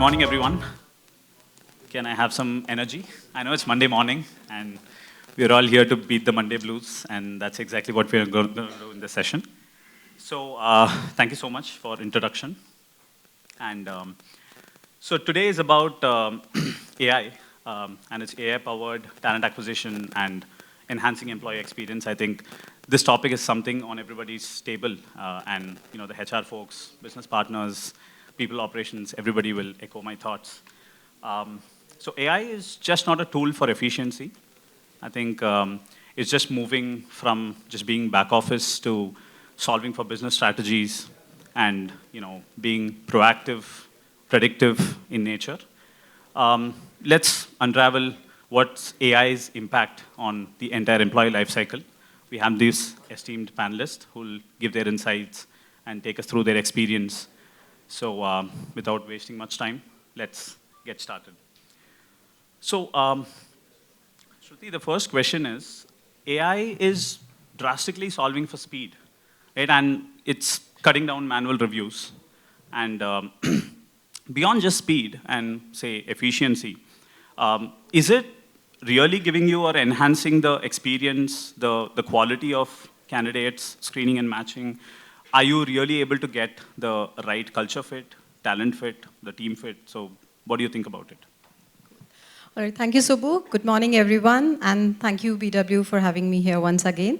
morning, everyone. Can I have some energy? I know it's Monday morning, and we're all here to beat the Monday blues, and that's exactly what we're going to do in this session. So, thank you so much for introduction. And so today is about AI, and it's AI-powered talent acquisition and enhancing employee experience. I think this topic is something on everybody's table, and the HR folks, business partners, people operations, everybody will echo my thoughts. So AI is just not a tool for efficiency. I think it's just moving from just being back office to solving for business strategies and being proactive, predictive in nature. Let's unravel what's AI's impact on the entire employee lifecycle. We have these esteemed panelists who will give their insights and take us through their experience. So without wasting much time, let's get started. So Shruti, the first question is, AI is drastically solving for speed, right? And it's cutting down manual reviews. And beyond just speed and, say, efficiency, is it really giving you or enhancing the experience, the quality of candidates, screening and matching? Are you really able to get the right culture fit, talent fit, the team fit? So what do you think about it? All right, thank you, Subbu. Good morning, everyone, and thank you, BW, for having me here once again.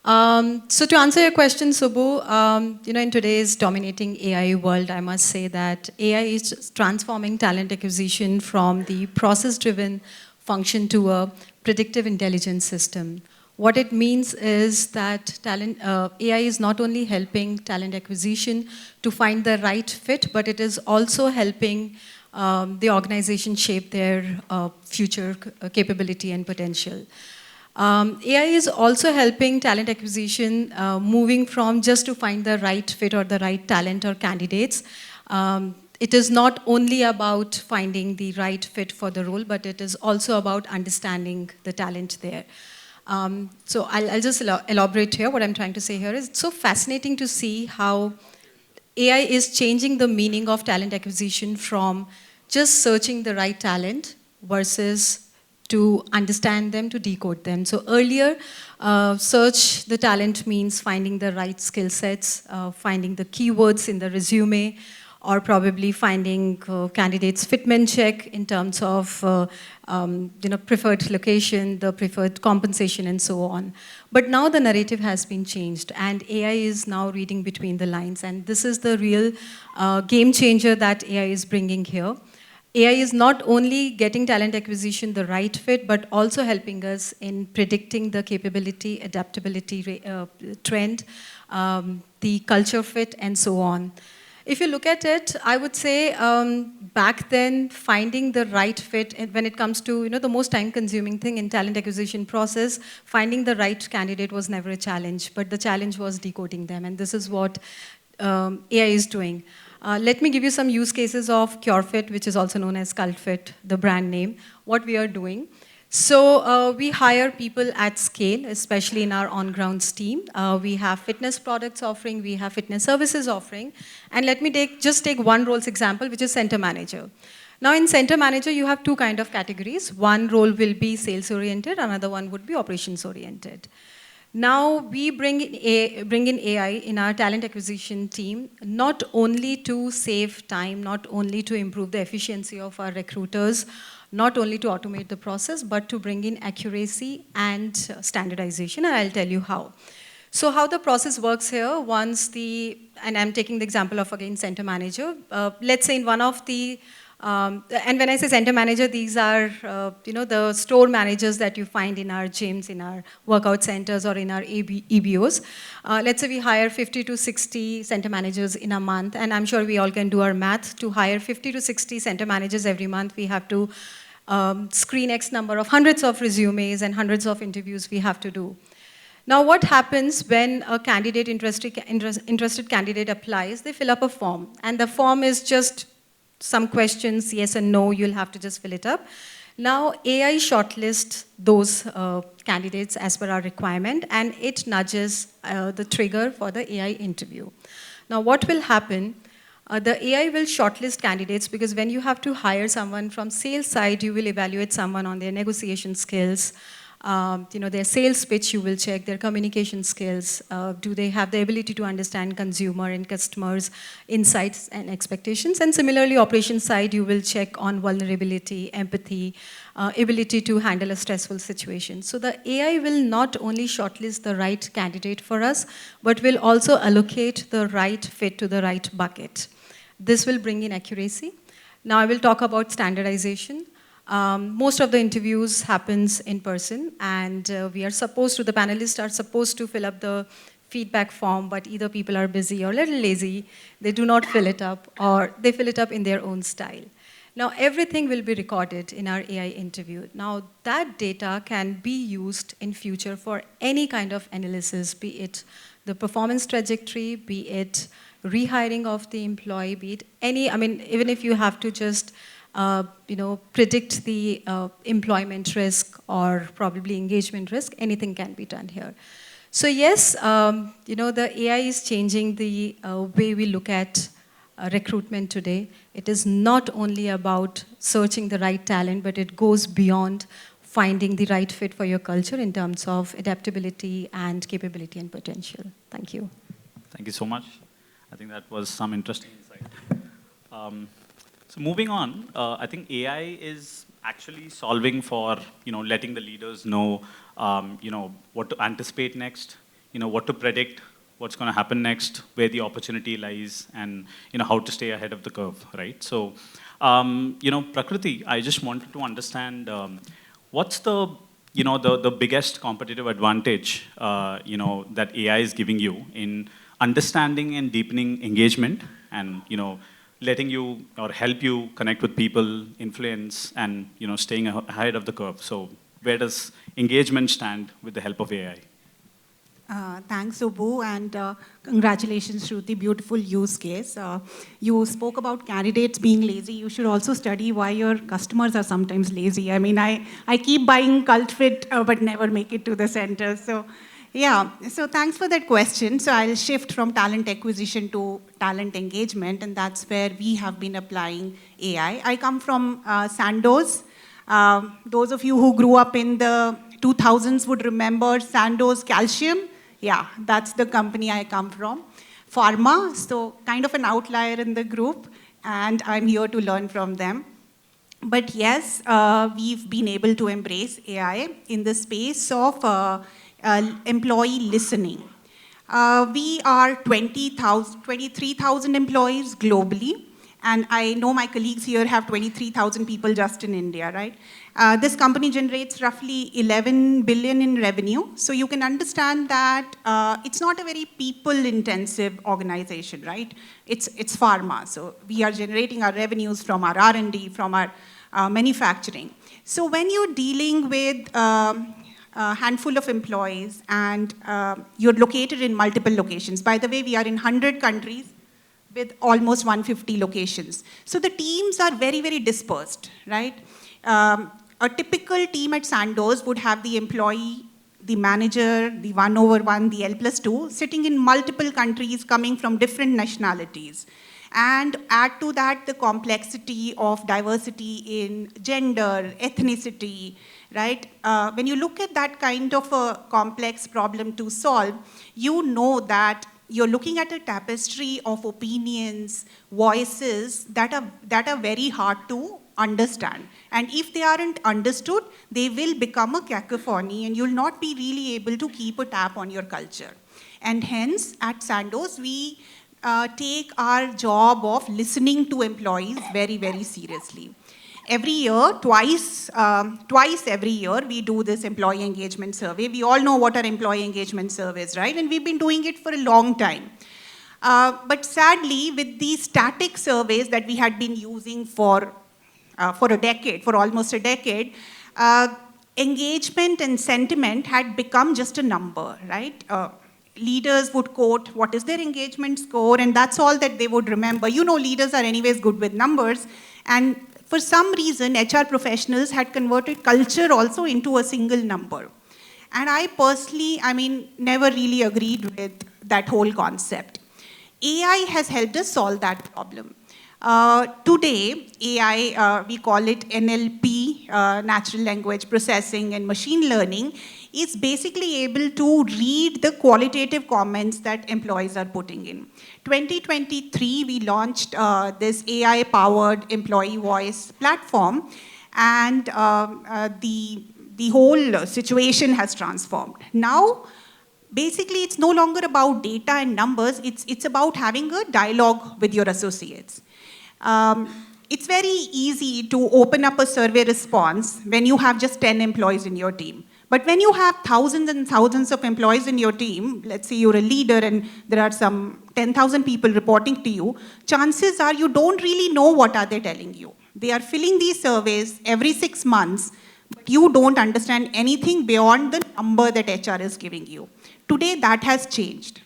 So to answer your question, Subbu, in today's dominating AI world, I must say that AI is transforming talent acquisition from the process-driven function to a predictive intelligence system. What it means is that AI is not only helping talent acquisition to find the right fit, but it is also helping the organization shape their future capability and potential. AI is also helping talent acquisition moving from just to find the right fit or the right talent or candidates. It is not only about finding the right fit for the role, but it is also about understanding the talent there. So I'll just elaborate here. What I'm trying to say here is it's so fascinating to see how AI is changing the meaning of talent acquisition from just searching the right talent versus to understand them, to decode them. So earlier, search the talent means finding the right skill sets, finding the keywords in the resume, or probably finding candidates fitment check in terms of preferred location, the preferred compensation, and so on. But now the narrative has been changed, and AI is now reading between the lines, and this is the real game changer that AI is bringing here. AI is not only getting talent acquisition the right fit, but also helping us in predicting the capability, adaptability trend, the culture fit, and so on. If you look at it, I would say back then, finding the right fit when it comes to the most time-consuming thing in talent acquisition process, finding the right candidate was never a challenge, but the challenge was decoding them, and this is what AI is doing. Let me give you some use cases of CureFit, which is also known as CultFit, the brand name, what we are doing. So we hire people at scale, especially in our on-grounds team. We have fitness products offering, we have fitness services offering. And let me just take one role's example, which is center manager. Now in center manager, you have two kind of categories. One role will be sales-oriented, another one would be operations-oriented. Now we bring in AI in our talent acquisition team, not only to save time, not only to improve the efficiency of our recruiters, not only to automate the process, but to bring in accuracy and standardization, and I'll tell you how. So how the process works here, and I'm taking the example of, again, center manager. Let's say in one of the, and when I say center manager, these are, the store managers that you find in our gyms, in our workout centers, or in our EBOs. Let's say we hire 50 to 60 center managers in a month, and I'm sure we all can do our math. To hire 50 to 60 center managers every month, we have to screen X number of hundreds of resumes and hundreds of interviews we have to do. Now what happens when a candidate, interested candidate applies, they fill up a form, and the form is just some questions, yes and no, you'll have to just fill it up. Now AI shortlists those candidates as per our requirement, and it nudges the trigger for the AI interview. Now what will happen, The AI will shortlist candidates because when you have to hire someone from sales side, you will evaluate someone on their negotiation skills, their sales pitch you will check, their communication skills, do they have the ability to understand consumer and customers' insights and expectations, and similarly operations side you will check on vulnerability, empathy, ability to handle a stressful situation. So the AI will not only shortlist the right candidate for us, but will also allocate the right fit to the right bucket. This will bring in accuracy. Now I will talk about standardization. Most of the interviews happens in person, and the panelists are supposed to fill up the feedback form, but either people are busy or a little lazy, they do not fill it up, or they fill it up in their own style. Now everything will be recorded in our AI interview. Now that data can be used in future for any kind of analysis, be it the performance trajectory, be it rehiring of the employee, be it even if you have to just predict the employment risk or probably engagement risk, anything can be done here. So yes, the AI is changing the way we look at recruitment today. It is not only about searching the right talent, but it goes beyond finding the right fit for your culture in terms of adaptability and capability and potential. Thank you. Thank you so much. I think that was some interesting insight. So moving on, I think AI is actually solving for, letting the leaders know, what to anticipate next, what to predict, what's going to happen next, where the opportunity lies, and, how to stay ahead of the curve, right? So, Prakriti, I just wanted to understand, what's the biggest competitive advantage, that AI is giving you in understanding and deepening engagement and, letting you or help you connect with people, influence, and staying ahead of the curve. So where does engagement stand with the help of AI? Thanks, Subbu, and congratulations, Shruti, beautiful use case. You spoke about candidates being lazy. You should also study why your customers are sometimes lazy. I mean, I keep buying cult fit, but never make it to the center. So yeah, so thanks for that question. So I'll shift from talent acquisition to talent engagement, and that's where we have been applying AI. I come from Sandoz. Those of you who grew up in the 2000s would remember Sandoz Calcium. Yeah, that's the company I come from. Pharma, so kind of an outlier in the group, and I'm here to learn from them. But yes, we've been able to embrace AI in the space of employee listening. We are 23,000 employees globally, and I know my colleagues here have 23,000 people just in India, right? This company generates roughly 11 billion in revenue, so you can understand that it's not a very people-intensive organization, right? It's pharma, so we are generating our revenues from our R&D, from our manufacturing. So when you're dealing with a handful of employees and you're located in multiple locations. By the way, we are in 100 countries with almost 150 locations. So the teams are very, very dispersed, right? A typical team at Sandoz would have the employee, the manager, the 1/1, the L+2, sitting in multiple countries coming from different nationalities. And add to that the complexity of diversity in gender, ethnicity, right? When you look at that kind of a complex problem to solve, you know that you're looking at a tapestry of opinions, voices that are very hard to understand. And if they aren't understood, they will become a cacophony and you'll not be really able to keep a tab on your culture. And hence, at Sandoz, we take our job of listening to employees very, very seriously. Every year, twice every year, we do this employee engagement survey. We all know what are employee engagement surveys, right? And we've been doing it for a long time. But sadly, with these static surveys that we had been using for a decade, for almost a decade, engagement and sentiment had become just a number, right? Leaders would quote what is their engagement score, and that's all that they would remember. You know, leaders are anyways good with numbers, and for some reason, HR professionals had converted culture also into a single number. And I personally, never really agreed with that whole concept. AI has helped us solve that problem. Today, AI, we call it NLP, natural language processing and machine learning, is basically able to read the qualitative comments that employees are putting in. 2023, we launched this AI-powered employee voice platform, and the whole situation has transformed. Now, basically, it's no longer about data and numbers, it's about having a dialogue with your associates. It's very easy to open up a survey response when you have just 10 employees in your team. But when you have thousands and thousands of employees in your team, let's say you're a leader and there are some 10,000 people reporting to you, chances are you don't really know what are they telling you. They are filling these surveys every 6 months, but you don't understand anything beyond the number that HR is giving you. Today, that has changed.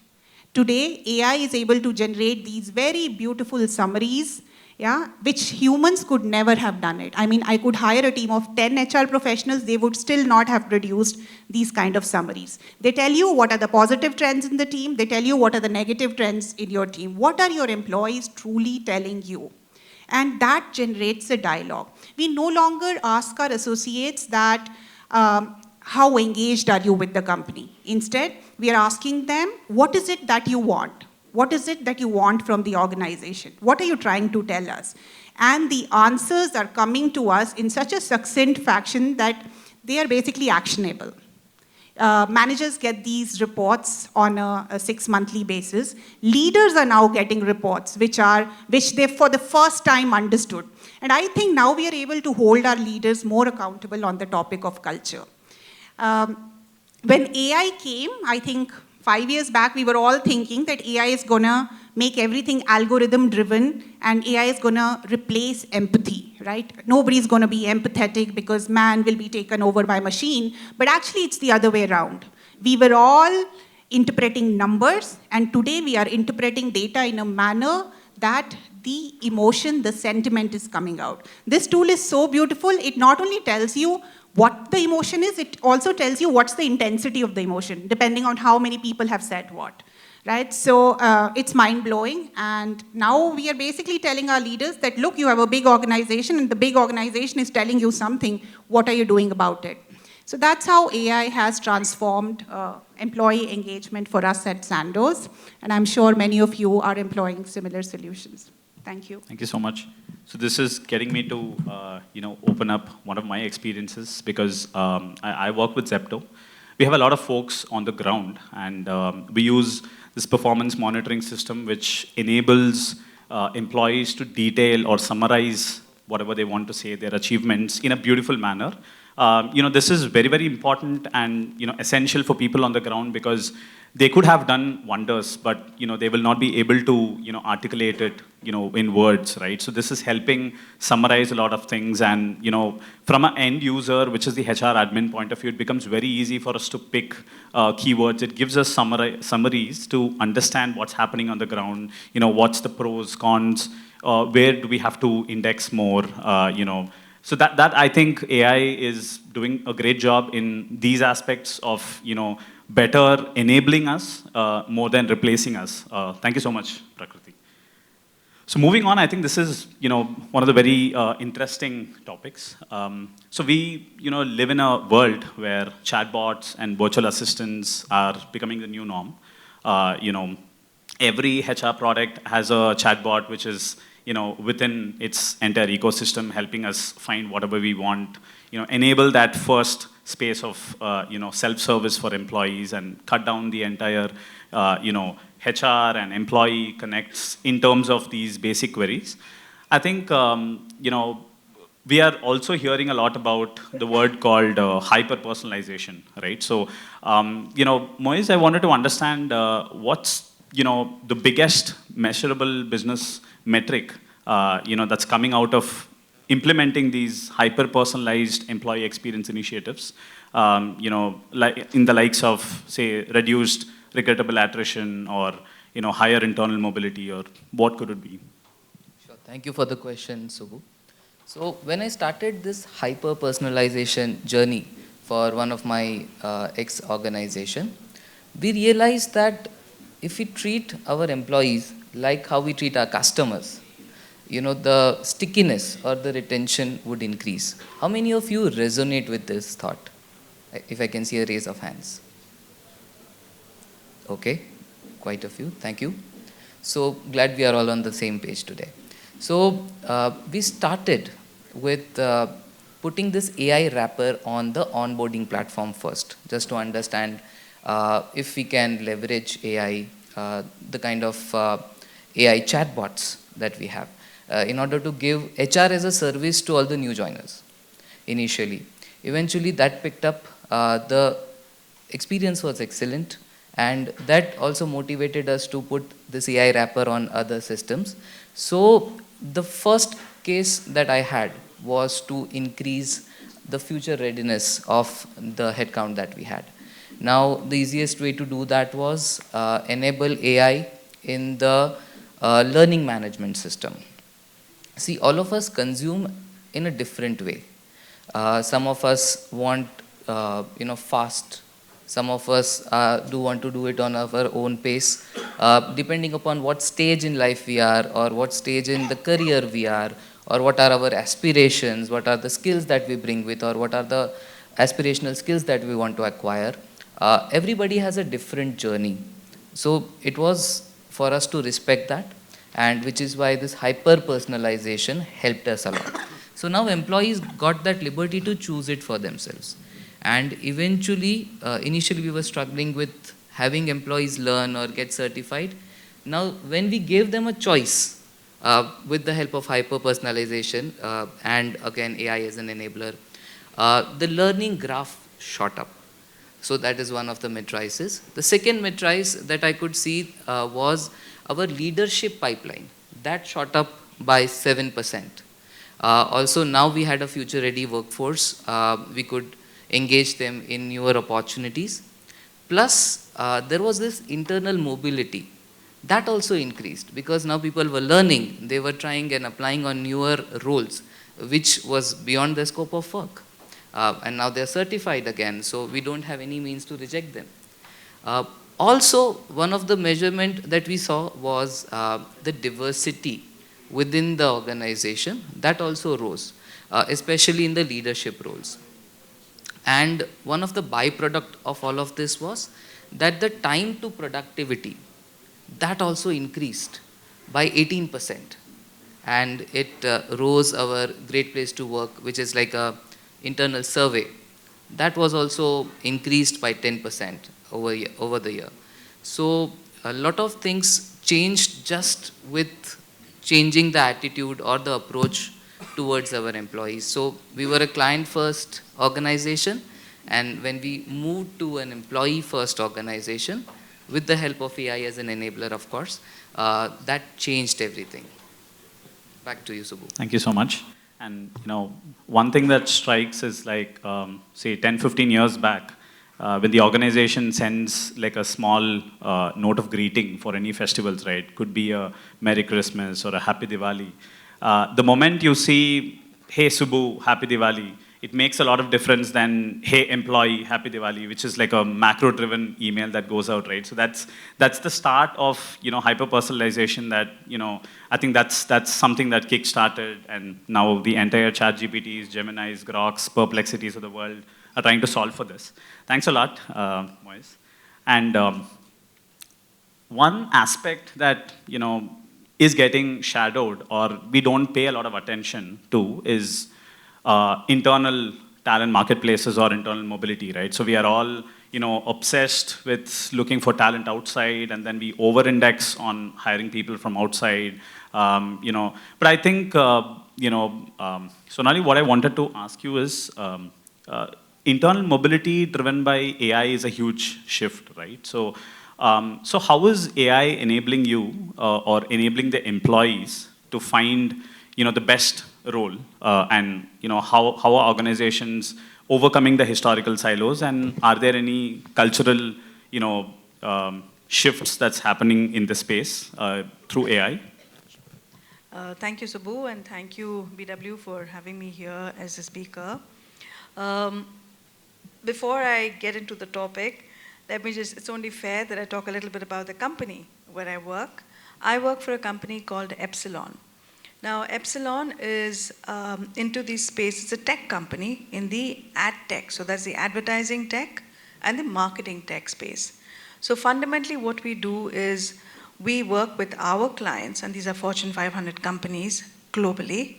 Today, AI is able to generate these very beautiful summaries, yeah, which humans could never have done it. I mean, I could hire a team of 10 HR professionals, they would still not have produced these kind of summaries. They tell you what are the positive trends in the team, they tell you what are the negative trends in your team. What are your employees truly telling you? And that generates a dialogue. We no longer ask our associates that, how engaged are you with the company? Instead, we are asking them, what is it that you want? What is it that you want from the organization? What are you trying to tell us? And the answers are coming to us in such a succinct fashion that they are basically actionable. Managers get these reports on a 6-monthly basis. Leaders are now getting reports which they for the first time understood. And I think now we are able to hold our leaders more accountable on the topic of culture. When AI came, I think 5 years back, we were all thinking that AI is gonna make everything algorithm driven and AI is gonna replace empathy, right? Nobody's gonna be empathetic because man will be taken over by machine, but actually it's the other way around. We were all interpreting numbers, and today we are interpreting data in a manner that the emotion, the sentiment is coming out. This tool is so beautiful, it not only tells you what the emotion is, it also tells you what's the intensity of the emotion, depending on how many people have said what, right? So it's mind-blowing, and now we are basically telling our leaders that, look, you have a big organization, and the big organization is telling you something, what are you doing about it? So that's how AI has transformed employee engagement for us at Sandoz, and I'm sure many of you are employing similar solutions. Thank you. Thank you so much. So this is getting me to, open up one of my experiences because I work with Zepto. We have a lot of folks on the ground, and we use this performance monitoring system which enables employees to detail or summarize whatever they want to say, their achievements in a beautiful manner. This is very, very important and essential for people on the ground because they could have done wonders, but they will not be able to articulate it in words, right? So this is helping summarize a lot of things, and from an end user, which is the HR admin point of view, it becomes very easy for us to pick keywords. It gives us summaries to understand what's happening on the ground. What's the pros, cons, where do we have to index more, So that I think AI is doing a great job in these aspects of better enabling us more than replacing us. Thank you so much, Prakriti. So moving on, I think this is one of the very interesting topics. So we live in a world where chatbots and virtual assistants are becoming the new norm. Every HR product has a chatbot which is within its entire ecosystem, helping us find whatever we want, enable that first space of, self-service for employees and cut down the entire, HR and employee connects in terms of these basic queries. I think, we are also hearing a lot about the word called hyper-personalization, right? So, Moez, I wanted to understand what's, the biggest measurable business metric, that's coming out of implementing these hyper-personalized employee experience initiatives, like in the likes of, say, reduced regrettable attrition or, higher internal mobility, or what could it be? Sure. Thank you for the question, Subbu. So when I started this hyper-personalization journey for one of my ex-organization, we realized that if we treat our employees like how we treat our customers, the stickiness or the retention would increase. How many of you resonate with this thought? If I can see a raise of hands. Okay, quite a few. Thank you. So glad we are all on the same page today. So we started with putting this AI wrapper on the onboarding platform first, just to understand if we can leverage AI, the kind of AI chatbots that we have, in order to give HR as a service to all the new joiners initially. Eventually that picked up, the experience was excellent, and that also motivated us to put this AI wrapper on other systems. So the first case that I had was to increase the future readiness of the headcount that we had. Now, the easiest way to do that was enable AI in the learning management system. See, all of us consume in a different way. Some of us want, fast. Some of us do want to do it on our own pace, depending upon what stage in life we are, or what stage in the career we are, or what are our aspirations, what are the skills that we bring with, or what are the aspirational skills that we want to acquire. Everybody has a different journey. So it was for us to respect that, and which is why this hyper-personalization helped us a lot. So now employees got that liberty to choose it for themselves. And eventually, initially we were struggling with having employees learn or get certified. Now, when we gave them a choice with the help of hyper-personalization and again AI as an enabler, the learning graph shot up. So that is one of the matrices. The second matrice that I could see was our leadership pipeline. That shot up by 7%. Also, now we had a future-ready workforce. We could engage them in newer opportunities. Plus, there was this internal mobility. That also increased because now people were learning. They were trying and applying on newer roles, which was beyond the scope of work. And now they're certified again, so we don't have any means to reject them. Also, one of the measurement that we saw was the diversity within the organization. That also rose, especially in the leadership roles. And one of the byproduct of all of this was that the time to productivity, that also increased by 18%. And it rose our Great Place to Work, which is like a internal survey. That was also increased by 10% over the year. So a lot of things changed just with changing the attitude or the approach towards our employees. So we were a client-first organization, and when we moved to an employee-first organization, with the help of AI as an enabler, of course, that changed everything. Back to you, Subbu. Thank you so much. And one thing that strikes is like, say 10, 15 years back, when the organization sends like a small note of greeting for any festivals, right? Could be a Merry Christmas or a Happy Diwali. The moment you see, hey Subbu, Happy Diwali, it makes a lot of difference than, hey employee, Happy Diwali, which is like a macro-driven email that goes out, right? So that's the start of hyper-personalization that I think that's something that kick-started, and now the entire ChatGPTs, Geminis, Groks, Perplexities of the world are trying to solve for this. Thanks a lot, Moez. And one aspect that is getting shadowed or we don't pay a lot of attention to is internal talent marketplaces or internal mobility, right? So we are all, obsessed with looking for talent outside, and then we over-index on hiring people from outside, But I think, Sonali, what I wanted to ask you is, internal mobility driven by AI is a huge shift, right? So, so how is AI enabling you or enabling the employees to find, the best role, and how are organizations overcoming the historical silos, and are there any cultural shifts that's happening in the space through AI? Thank you, Subbu, and thank you, BW, for having me here as a speaker. Before I get into the topic, let me just, it's only fair that I talk a little bit about the company where I work. I work for a company called Epsilon. Now, Epsilon is into this space. It's a tech company in the ad tech. So that's the advertising tech and the marketing tech space. So fundamentally what we do is we work with our clients, and these are Fortune 500 companies globally,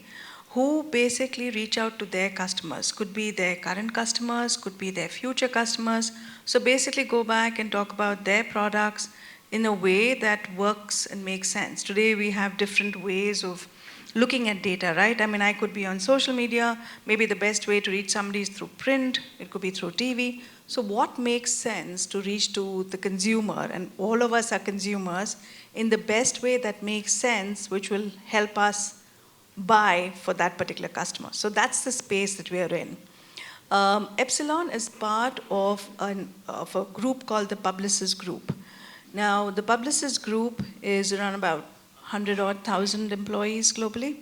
who basically reach out to their customers. Could be their current customers, could be their future customers. So basically go back and talk about their products in a way that works and makes sense. Today we have different ways of looking at data, right? I mean, I could be on social media. Maybe the best way to reach somebody is through print. It could be through TV. So what makes sense to reach to the consumer, and all of us are consumers, in the best way that makes sense, which will help us buy for that particular customer. So that's the space that we are in. Epsilon is part of a group called the Publicis Group. Now, the Publicis Group is around about 100,000 employees globally.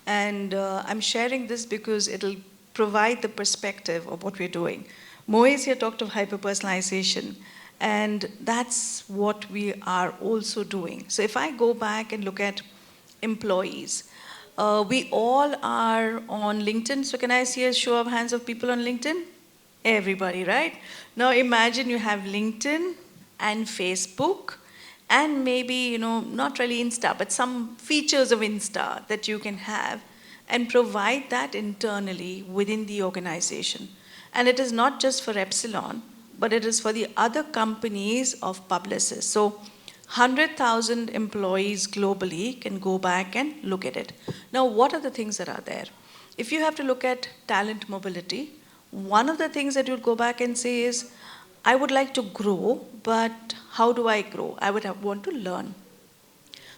And I'm sharing this because it'll provide the perspective of what we're doing. Moez here talked of hyper-personalization, and that's what we are also doing. So if I go back and look at employees, we all are on LinkedIn. So can I see a show of hands of people on LinkedIn? Everybody, right? Now imagine you have LinkedIn and Facebook, and maybe, not really Insta, but some features of Insta that you can have and provide that internally within the organization. And it is not just for Epsilon, but it is for the other companies of Publicis. So 100,000 employees globally can go back and look at it. Now, what are the things that are there? If you have to look at talent mobility, one of the things that you'd go back and say is, I would like to grow, but how do I grow? I would want to learn.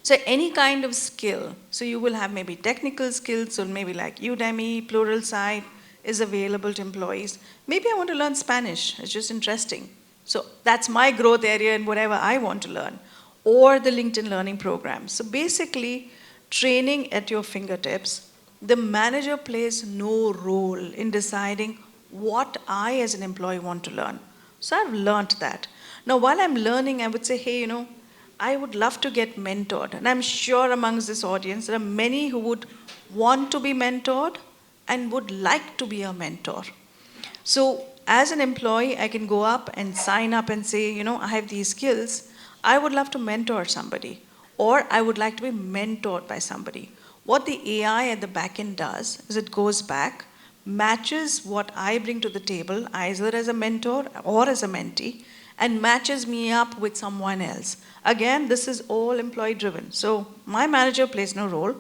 So any kind of skill. So you will have maybe technical skills, or maybe like Udemy, Pluralsight is available to employees. Maybe I want to learn Spanish. It's just interesting. So that's my growth area in whatever I want to learn. Or the LinkedIn Learning Program. So basically, training at your fingertips. The manager plays no role in deciding what I as an employee want to learn. So I've learned that. Now, while I'm learning, I would say, hey, I would love to get mentored. And I'm sure amongst this audience, there are many who would want to be mentored and would like to be a mentor. So as an employee, I can go up and sign up and say, I have these skills. I would love to mentor somebody, or I would like to be mentored by somebody. What the AI at the back end does is it goes back, matches what I bring to the table, either as a mentor or as a mentee, and matches me up with someone else. Again, this is all employee driven. So my manager plays no role.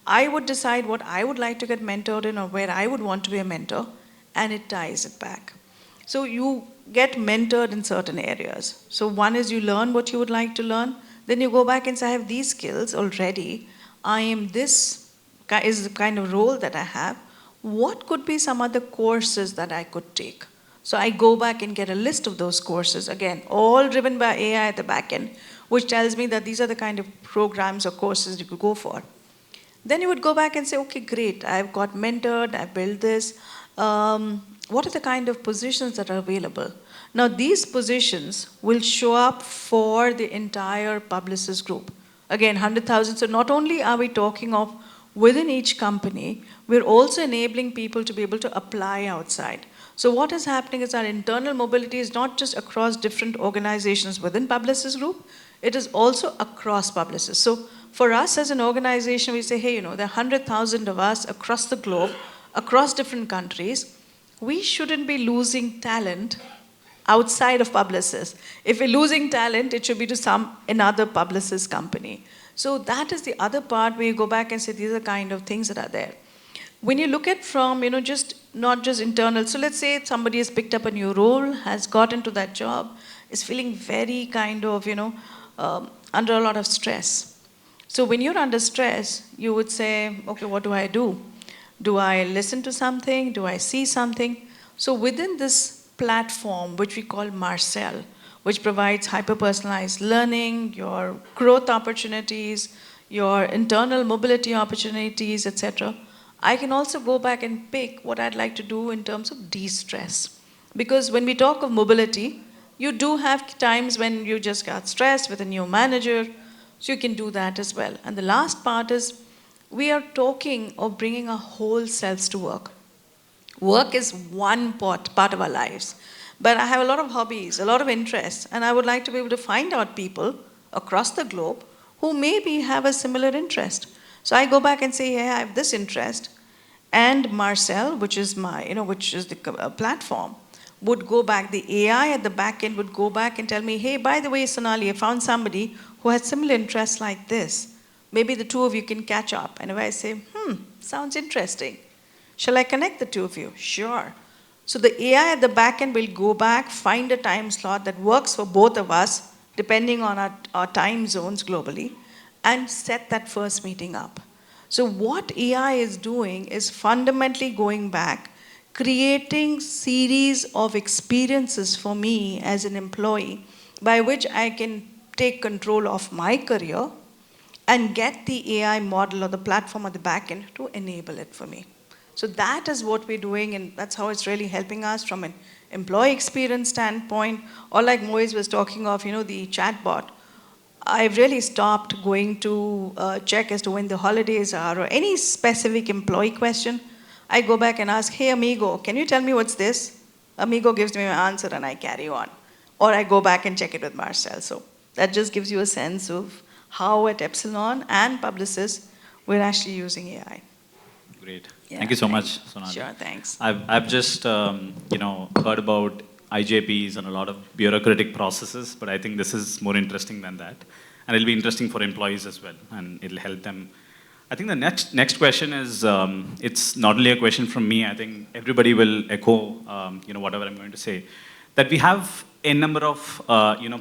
I would decide what I would like to get mentored in, or where I would want to be a mentor, and it ties it back. So you get mentored in certain areas. So one is you learn what you would like to learn. Then you go back and say, I have these skills already. This is the kind of role that I have. What could be some other courses that I could take? So I go back and get a list of those courses. Again, all driven by AI at the back end, which tells me that these are the kind of programs or courses you could go for. Then you would go back and say, okay, great, I've got mentored, I've built this. What are the kind of positions that are available? Now, these positions will show up for the entire Publicis Group. Again, 100,000. So not only are we talking of within each company, we're also enabling people to be able to apply outside. So what is happening is our internal mobility is not just across different organizations within Publicis Group, it is also across Publicis. So for us as an organization, we say, hey, there are 100,000 of us across the globe, across different countries. We shouldn't be losing talent outside of Publicis. If we're losing talent, it should be to another Publicis company. So that is the other part where you go back and say, these are the kind of things that are there. When you look at from, not just internal, so let's say somebody has picked up a new role, has got into that job, is feeling very kind of, under a lot of stress. So when you're under stress, you would say, okay, what do I do? Do I listen to something? Do I see something? So within this platform, which we call Marcel, which provides hyper-personalized learning, your growth opportunities, your internal mobility opportunities, etc., I can also go back and pick what I'd like to do in terms of de-stress. Because when we talk of mobility, you do have times when you just got stressed with a new manager. So you can do that as well. And the last part is we are talking of bringing our whole selves to work. Work is one part of our lives. But I have a lot of hobbies, a lot of interests, and I would like to be able to find out people across the globe who maybe have a similar interest. So I go back and say, hey, I have this interest, and Marcel, which is the platform, would go back, the AI at the back end would go back and tell me, hey, by the way, Sonali, I found somebody who has similar interests like this. Maybe the two of you can catch up. And if I say, sounds interesting. Shall I connect the two of you? Sure. So the AI at the back end will go back, find a time slot that works for both of us, depending on our time zones globally, and set that first meeting up. So what AI is doing is fundamentally going back, creating series of experiences for me as an employee by which I can take control of my career and get the AI model or the platform at the back end to enable it for me. So that is what we're doing, and that's how it's really helping us from an employee experience standpoint, or like Moiz was talking of, the chatbot. I've really stopped going to check as to when the holidays are or any specific employee question. I go back and ask, hey, Amigo, can you tell me what's this? Amigo gives me my answer and I carry on. Or I go back and check it with Marcel. So that just gives you a sense of how at Epsilon and Publicis, we're actually using AI. Great. Yeah, Thank you so much, Sonali. Sure, thanks. I've just heard about IJPs and a lot of bureaucratic processes, but I think this is more interesting than that, and it'll be interesting for employees as well, and it'll help them. I think the next question is it's not only a question from me. I think everybody will echo whatever I'm going to say, that we have a number of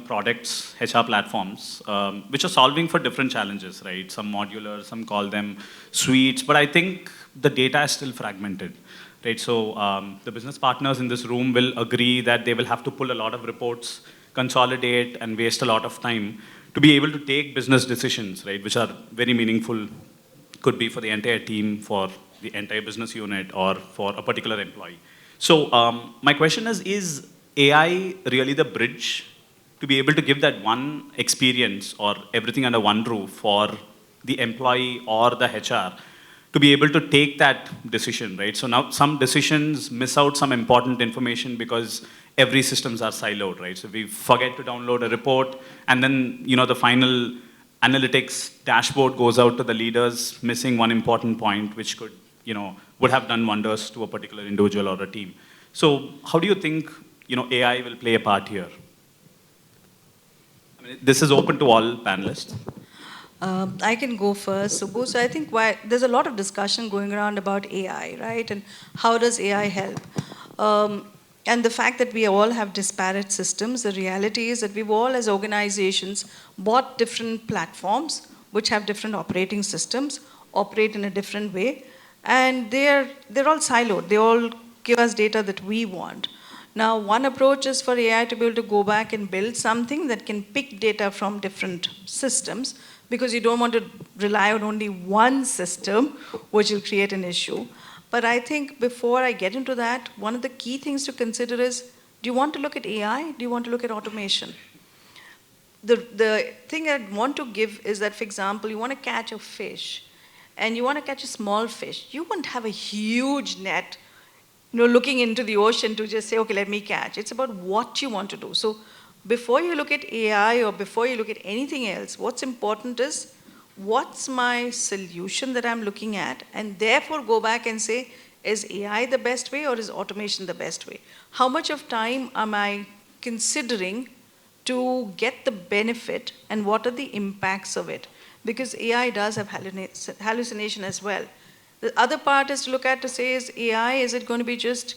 products, HR platforms, which are solving for different challenges, right? Some modular, some call them suites, but I think the data is still fragmented, right? So the business partners in this room will agree that they will have to pull a lot of reports, consolidate, and waste a lot of time to be able to take business decisions, right, which are very meaningful, could be for the entire team, for the entire business unit, or for a particular employee. So my question is AI really the bridge to be able to give that one experience or everything under one roof for the employee or the HR to be able to take that decision, right? So now some decisions miss out some important information because every systems are siloed, right? So we forget to download a report, and then the final analytics dashboard goes out to the leaders, missing one important point, which could would have done wonders to a particular individual or a team. So how do you think AI will play a part here? I mean, this is open to all panelists. I can go first, Subbu. So I think there's a lot of discussion going around about AI, right? And how does AI help? And the fact that we all have disparate systems, the reality is that we've all, as organizations, bought different platforms which have different operating systems, operate in a different way, and they're all siloed. They all give us data that we want. Now, one approach is for AI to be able to go back and build something that can pick data from different systems, because you don't want to rely on only one system, which will create an issue. But I think before I get into that, one of the key things to consider is, do you want to look at AI? Do you want to look at automation? The thing I want to give is that, for example, you want to catch a fish, and you want to catch a small fish. You won't have a huge net, looking into the ocean to just say, okay, let me catch. It's about what you want to do. So before you look at AI or before you look at anything else, what's important is, what's my solution that I'm looking at, and therefore go back and say, is AI the best way or is automation the best way? How much of time am I considering to get the benefit, and what are the impacts of it? Because AI does have hallucination as well. The other part is to look at to say, is AI, is it going to be just,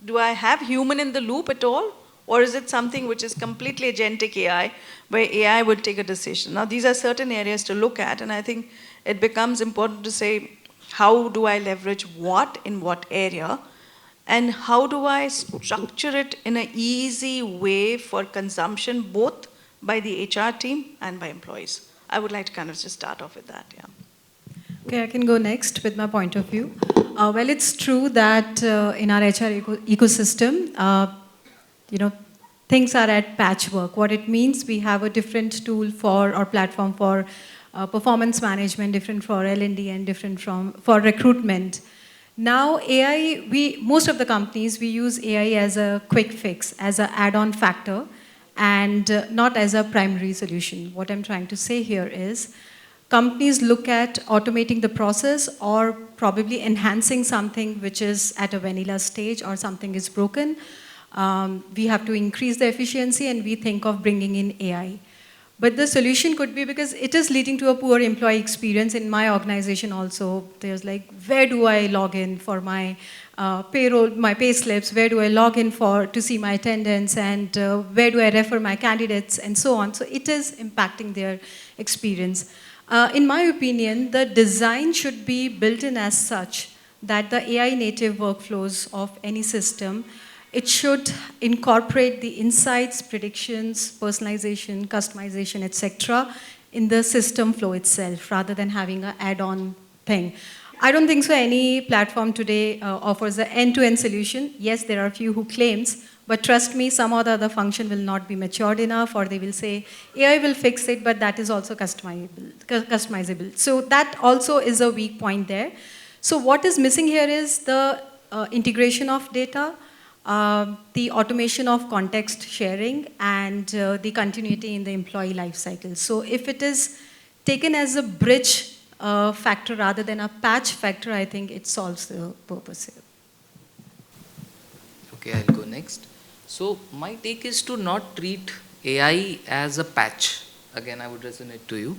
do I have human in the loop at all? Or is it something which is completely agentic AI, where AI would take a decision? Now, these are certain areas to look at, and I think it becomes important to say, how do I leverage what in what area? And how do I structure it in an easy way for consumption, both by the HR team and by employees? I would like to kind of just start off with that, yeah. Okay, I can go next with my point of view. Well, it's true that in our HR ecosystem, things are at patchwork. What it means, we have a different tool for, or platform for performance management, different for L&D and different for recruitment. Now AI, most of the companies, we use AI as a quick fix, as an add-on factor, and not as a primary solution. What I'm trying to say here is, companies look at automating the process or probably enhancing something which is at a vanilla stage or something is broken. We have to increase the efficiency and we think of bringing in AI. But the solution could be, because it is leading to a poor employee experience in my organization also. There's like, where do I log in for my payroll, my pay slips? Where do I log in to see my attendance? And where do I refer my candidates? And so on. So it is impacting their experience. In my opinion, the design should be built in as such that the AI native workflows of any system, it should incorporate the insights, predictions, personalization, customization, etc. in the system flow itself, rather than having an add-on thing. I don't think so any platform today offers an end-to-end solution. Yes, there are a few who claims, but trust me, some or the other function will not be matured enough, or they will say, AI will fix it, but that is also customizable. So that also is a weak point there. So what is missing here is the integration of data, the automation of context sharing, and the continuity in the employee life cycle. So if it is taken as a bridge factor rather than a patch factor, I think it solves the purpose here. Okay, I'll go next. So my take is to not treat AI as a patch. Again, I would resonate to you,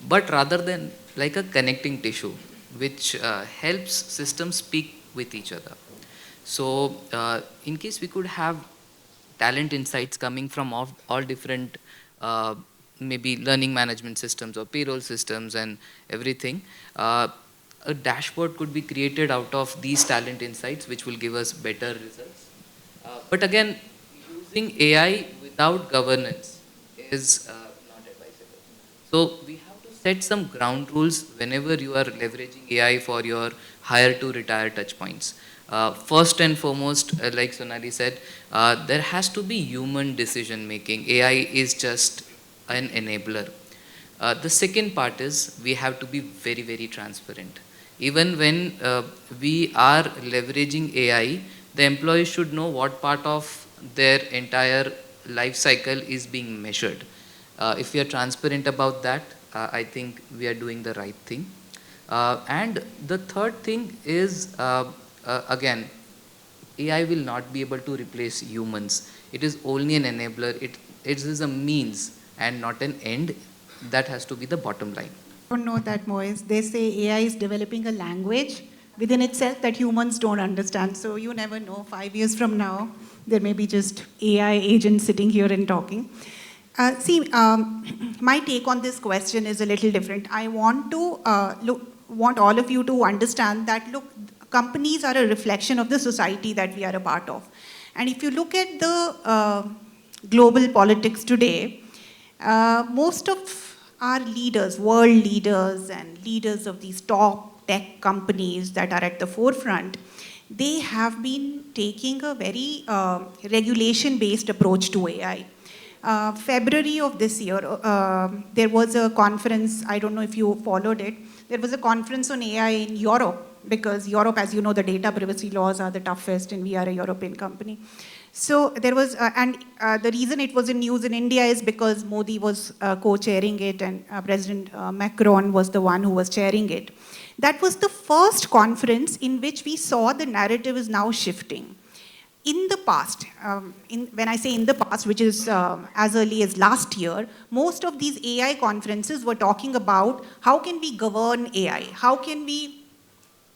but rather than like a connecting tissue, which helps systems speak with each other. So in case we could have talent insights coming from all different maybe learning management systems or payroll systems and everything, a dashboard could be created out of these talent insights, which will give us better results. But again, using AI without governance is not advisable. So we have to set some ground rules whenever you are leveraging AI for your hire to retire touch points. First and foremost, like Sonali said, there has to be human decision making. AI is just an enabler. The second part is we have to be very, very transparent. Even when we are leveraging AI, the employee should know what part of their entire life cycle is being measured. If we are transparent about that, I think we are doing the right thing. And the third thing is, again, AI will not be able to replace humans. It is only an enabler. It is a means and not an end. That has to be the bottom line. I don't know that, Moez. They say AI is developing a language within itself that humans don't understand. So you never know. 5 years from now, there may be just AI agents sitting here and talking. My take on this question is a little different. I want to want all of you to understand that, look, companies are a reflection of the society that we are a part of. And if you look at the global politics today, most of our leaders, world leaders and leaders of these top tech companies that are at the forefront, they have been taking a very regulation-based approach to AI. February of this year, there was a conference, I don't know if you followed it, there was a conference on AI in Europe, because Europe, as you know, the data privacy laws are the toughest, and we are a European company. So there was, the reason it was in news in India is because Modi was co-chairing it, and President Macron was the one who was chairing it. That was the first conference in which we saw the narrative is now shifting. In the past, when I say in the past, which is as early as last year, most of these AI conferences were talking about how can we govern AI, how can we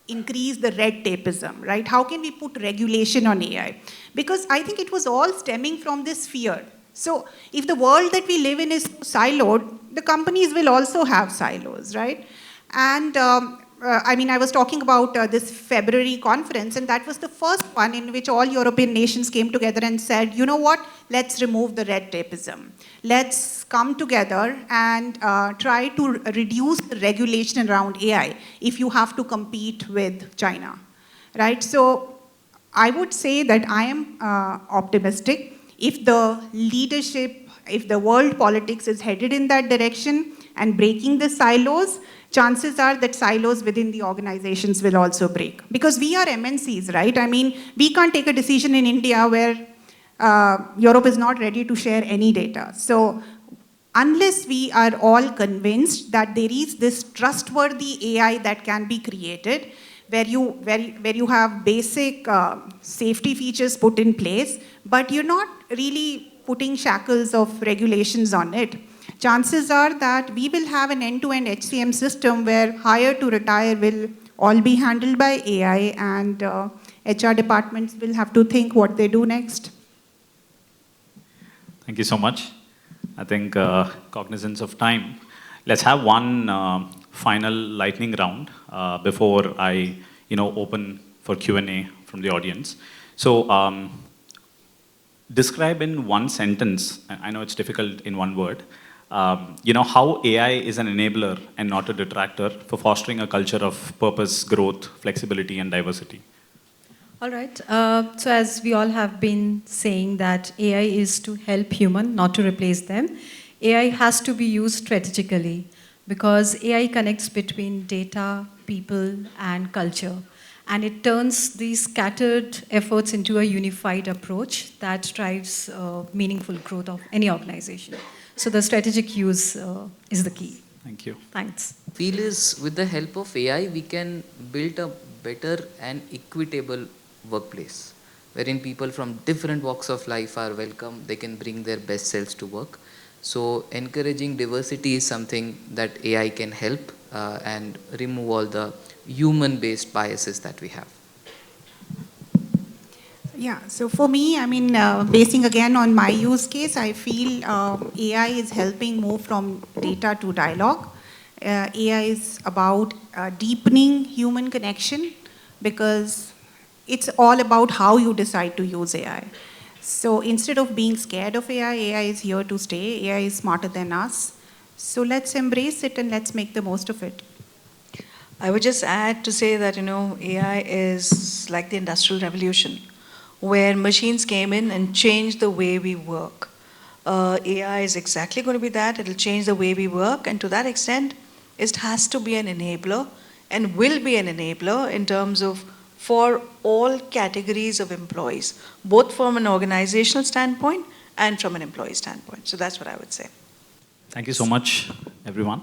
increase the red tapeism, right? How can we put regulation on AI? Because I think it was all stemming from this fear. So if the world that we live in is siloed, the companies will also have silos, right? And I mean, I was talking about this February conference, and that was the first one in which all European nations came together and said, you know what, let's remove the red tapeism. Let's come together and try to reduce the regulation around AI if you have to compete with China, right? So I would say that I am optimistic. if the leadership, if the world politics is headed in that direction and breaking the silos, chances are that silos within the organizations will also break. Because we are MNCs, right? I mean, we can't take a decision in India where Europe is not ready to share any data. So unless we are all convinced that there is this trustworthy AI that can be created, where you have basic safety features put in place, but you're not really putting shackles of regulations on it, chances are that we will have an end-to-end HCM system where hire to retire will all be handled by AI, and HR departments will have to think what they do next. Thank you so much. I think cognizance of time. Let's have one final lightning round before I, open for Q&A from the audience. So, describe in one sentence. I know it's difficult in one word. How AI is an enabler and not a detractor for fostering a culture of purpose, growth, flexibility, and diversity. All right. So as we all have been saying that AI is to help human, not to replace them. AI has to be used strategically because AI connects between data, people, and culture. And it turns these scattered efforts into a unified approach that drives meaningful growth of any organization. So the strategic use is the key. Thank you. Thanks. Feel is with the help of AI, we can build a better and equitable workplace, wherein people from different walks of life are welcome, they can bring their best selves to work. So encouraging diversity is something that AI can help and remove all the human-based biases that we have. Yeah, so for me, I mean, basing again on my use case, I feel AI is helping move from data to dialogue. AI is about deepening human connection because it's all about how you decide to use AI. So instead of being scared of AI, AI is here to stay. AI is smarter than us. So let's embrace it and let's make the most of it. I would just add to say that, AI is like the Industrial Revolution, where machines came in and changed the way we work. AI is exactly going to be that. It'll change the way we work, and to that extent, it has to be an enabler and will be an enabler in terms of for all categories of employees, both from an organizational standpoint and from an employee standpoint. So that's what I would say. Thank you so much, everyone.